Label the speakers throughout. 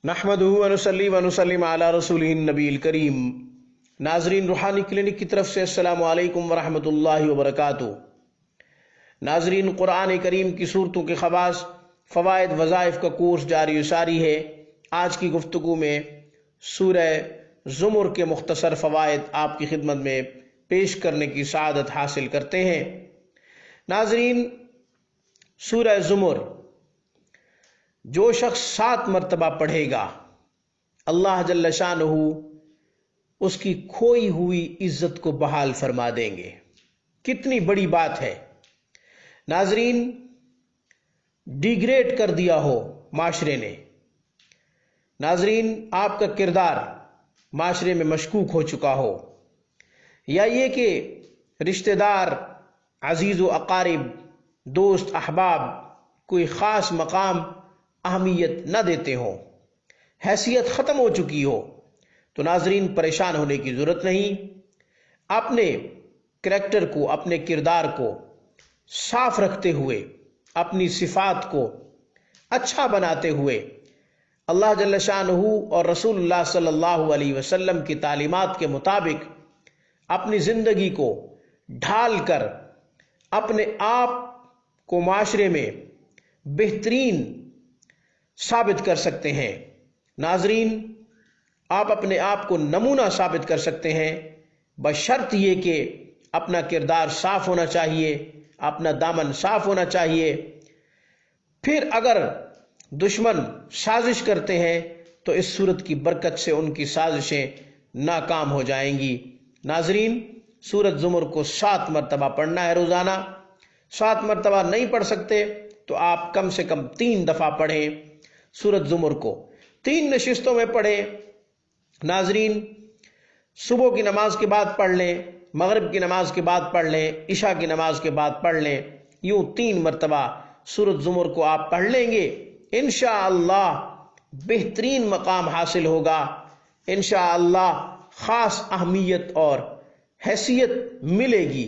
Speaker 1: नहमदुहु व नुसल्ली व नुसल्लिम अला रसूलिहिन नबील करीम। नाजरीन, रूहानी क्लिनिक की तरफ से अस्सलामु अलैकुम व रहमतुल्लाहि व बरकातुहू। नाजरीन, कुरान करीम की सूरतों के खवास फ़वाइद वज़ाइफ का कोर्स जारी व सारी है। आज की गुफ्तगू में सूरह ज़ुमर के मुख्तसर फ़वाइद आपकी खिदमत में पेश करने की सआदत हासिल करते हैं। नाजरीन, सूरह ज़ुमर जो शख्स 7 मरतबा पढ़ेगा, अल्लाह जल्ल शानहू उसकी खोई हुई इज्जत को बहाल फरमा देंगे। कितनी बड़ी बात है नाजरीन। डिग्रेड कर दिया हो माशरे ने, नाजरीन आपका किरदार माशरे में मशकूक हो चुका हो, या ये कि रिश्तेदार, अजीज़ व अकारिब, दोस्त अहबाब कोई ख़ास मकाम अहमियत न देते हो, हैसियत ख़त्म हो चुकी हो, तो नाजरीन परेशान होने की ज़रूरत नहीं। अपने करैक्टर को, अपने किरदार को साफ रखते हुए, अपनी सिफात को अच्छा बनाते हुए, अल्लाह जल्ल शानहू और रसूलुल्लाह सल्लल्लाहु अलैहि वसल्लम की तालीमात के मुताबिक अपनी ज़िंदगी को ढाल कर अपने आप को माशरे में बेहतरीन साबित कर सकते हैं। नाजरीन, आप अपने आप को नमूना साबित कर सकते हैं, बशर्त ये कि अपना किरदार साफ होना चाहिए, अपना दामन साफ होना चाहिए। फिर अगर दुश्मन साजिश करते हैं तो इस सूरत की बरकत से उनकी साजिशें नाकाम हो जाएंगी। नाजरीन, सूरत ज़ुमर को 7 मरतबा पढ़ना है रोज़ाना। 7 मरतबा नहीं पढ़ सकते तो आप कम से कम 3 दफ़ा पढ़ें। सूरत ज़ुमर को 3 नशिस्तों में पढ़ें। नाजरीन, सुबह की नमाज के बाद पढ़ लें, मगरिब की नमाज के बाद पढ़ लें, इशा की नमाज के बाद पढ़ लें। यूं 3 मरतबा सूरत ज़ुमर को आप पढ़ लेंगे, इंशाअल्लाह बेहतरीन मकाम हासिल होगा। इंशाअल्लाह ख़ास अहमियत और हैसियत मिलेगी।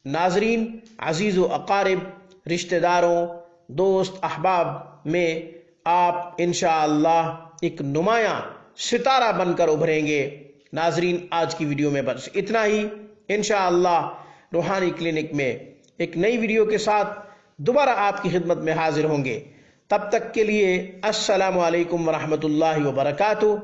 Speaker 1: नाजरीन, अजीज़ व अकारिब, रिश्तेदारों, दोस्त अहबाब में आप इंशाअल्लाह एक नुमायां सितारा बनकर उभरेंगे। नाजरीन, आज की वीडियो में बस इतना ही। इंशाअल्लाह रूहानी क्लिनिक में एक नई वीडियो के साथ दोबारा आपकी खिदमत में हाजिर होंगे। तब तक के लिए अस्सलामु अलैकुम व रहमतुल्लाहि व बरकातुहू।